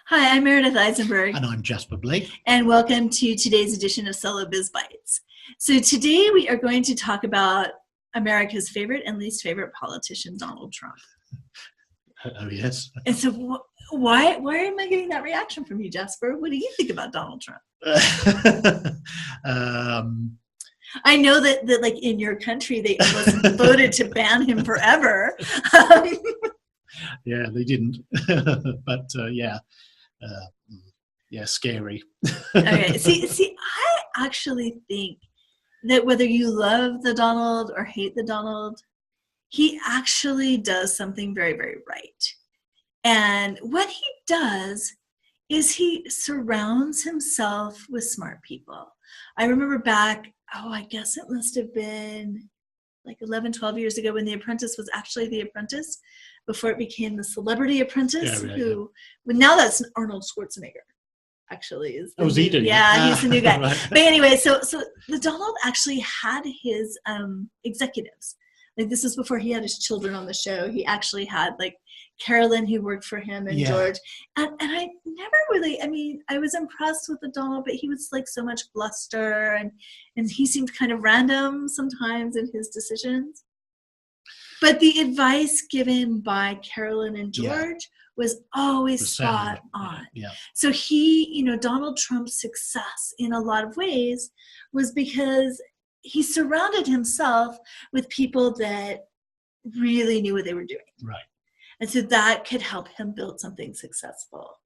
Hi, I'm Meredith Eisenberg, And I'm Jasper Blake. and welcome to today's edition of Solo Biz Bites. So today we are going to talk about America's favorite and least favorite politician, Donald Trump. Oh, yes. And so why am I getting that reaction from you, Jasper? What do you think about Donald Trump? I know that like in your country, they almost voted to ban him forever. Yeah, they didn't. But scary. Okay, see, I actually think that whether you love the Donald or hate the Donald, he actually does something very, very right. And what he does is he surrounds himself with smart people. I remember back, I guess it must have been like 11, 12 years ago when The Apprentice was actually The Apprentice before it became The Celebrity Apprentice, but now that's Arnold Schwarzenegger. Actually, is he's the new guy. Right. But anyway, so the Donald actually had his executives. Like this was before he had his children on the show. He actually had like Carolyn who worked for him and George. And I never really, I was impressed with the Donald, but he was like so much bluster and he seemed kind of random sometimes in his decisions. But the advice given by Carolyn and George was always spot on. Yeah. So he, Donald Trump's success in a lot of ways was because he surrounded himself with people that really knew what they were doing. Right. And so that could help him build something successful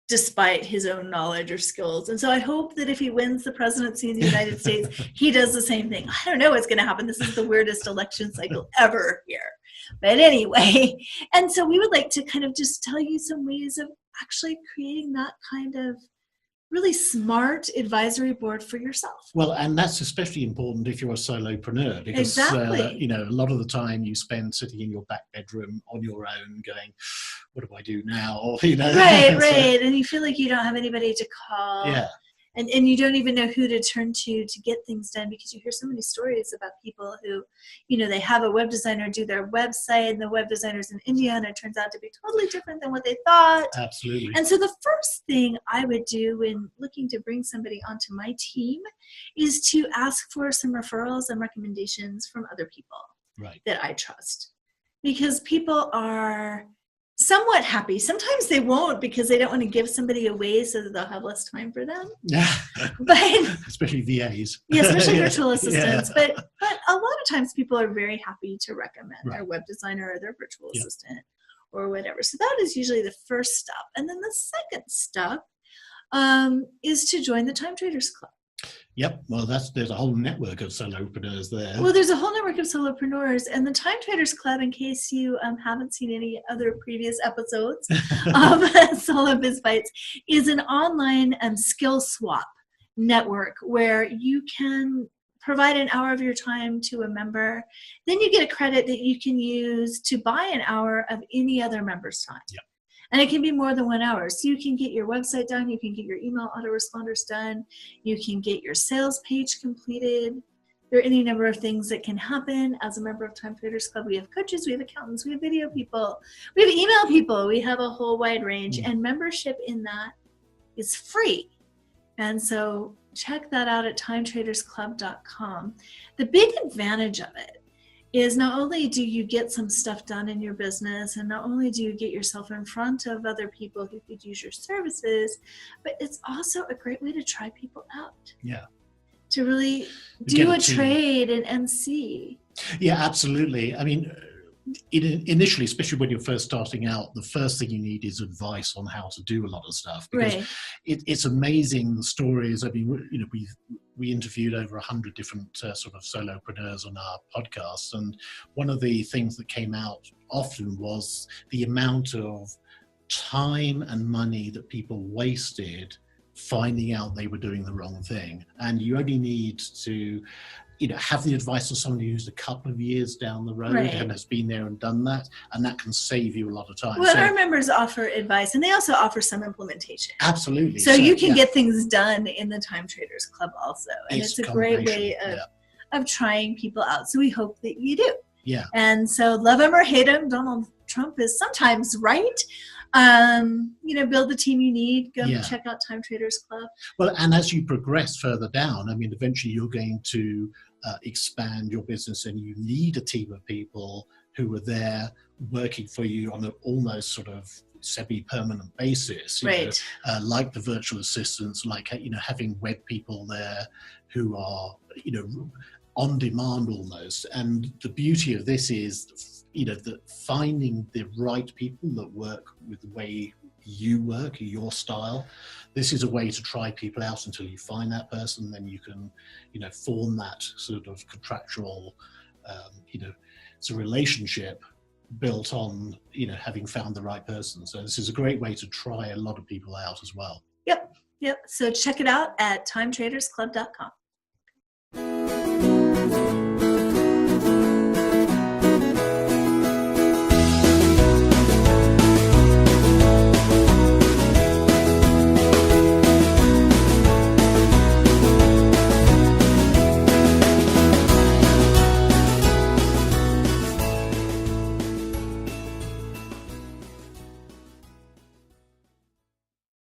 despite his own knowledge or skills. And so I hope that if he wins the presidency of the United States, he does the same thing. I don't know what's going to happen. This is the weirdest election cycle ever here. But anyway, and so we would like to kind of just tell you some ways of actually creating that kind of really smart advisory board for yourself. Well, and that's especially important if you're a solopreneur, because a lot of the time you spend sitting in your back bedroom on your own going, what do I do now? Or, Right. And you feel like you don't have anybody to call. Yeah. And you don't even know who to turn to get things done, because you hear so many stories about people who, they have a web designer do their website and the web designer's in India and it turns out to be totally different than what they thought. Absolutely. And so the first thing I would do when looking to bring somebody onto my team is to ask for some referrals and recommendations from other people that I trust. Because people are somewhat happy. Sometimes they won't because they don't want to give somebody away so that they'll have less time for them. Yeah. But especially VAs. Yeah, especially virtual assistants. Yeah. But a lot of times people are very happy to recommend their web designer or their virtual assistant or whatever. So that is usually the first step. And then the second step is to join the Time Traders Club. Yep. Well, there's a whole network of solopreneurs there. Well, there's a whole network of solopreneurs, and the Time Traders Club, in case you haven't seen any other previous episodes of Solo Biz Bites, is an online skill swap network where you can provide an hour of your time to a member. Then you get a credit that you can use to buy an hour of any other member's time. Yep. And it can be more than 1 hour. So you can get your website done, you can get your email autoresponders done, you can get your sales page completed. There are any number of things that can happen as a member of Time Traders Club. We have coaches, we have accountants, we have video people, we have email people, we have a whole wide range. And membership in that is free. And so check that out at timetradersclub.com. The big advantage of it is not only do you get some stuff done in your business, and not only do you get yourself in front of other people who could use your services, but it's also a great way to try people out. Yeah. To really do a trade and see. Yeah, absolutely. I mean, initially, especially when you're first starting out, the first thing you need is advice on how to do a lot of stuff, because it's amazing, the stories. I mean, we interviewed over 100 different sort of solopreneurs on our podcast, and one of the things that came out often was the amount of time and money that people wasted finding out they were doing the wrong thing. And you only need to have the advice of somebody who's a couple of years down the road and has been there and done that, and that can save you a lot of time. Well, our members offer advice, and they also offer some implementation. Absolutely. So you can get things done in the Time Traders Club also, and it's a great way of trying people out. So we hope that you do. Yeah. And so love him or hate him, Donald Trump is sometimes right. Build the team you need. Go Yeah. check out Time Traders Club. Well, and as you progress further down, I mean, eventually you're going to expand your business, and you need a team of people who are there working for you on an almost sort of semi-permanent basis, Right. Like the virtual assistants, like, having web people there who are, on demand almost. And the beauty of this is, that finding the right people that work with the way you work, your style. This is a way to try people out until you find that person. Then you can, form that sort of contractual, it's a relationship built on, having found the right person. So this is a great way to try a lot of people out as well. Yep. So check it out at timetradersclub.com.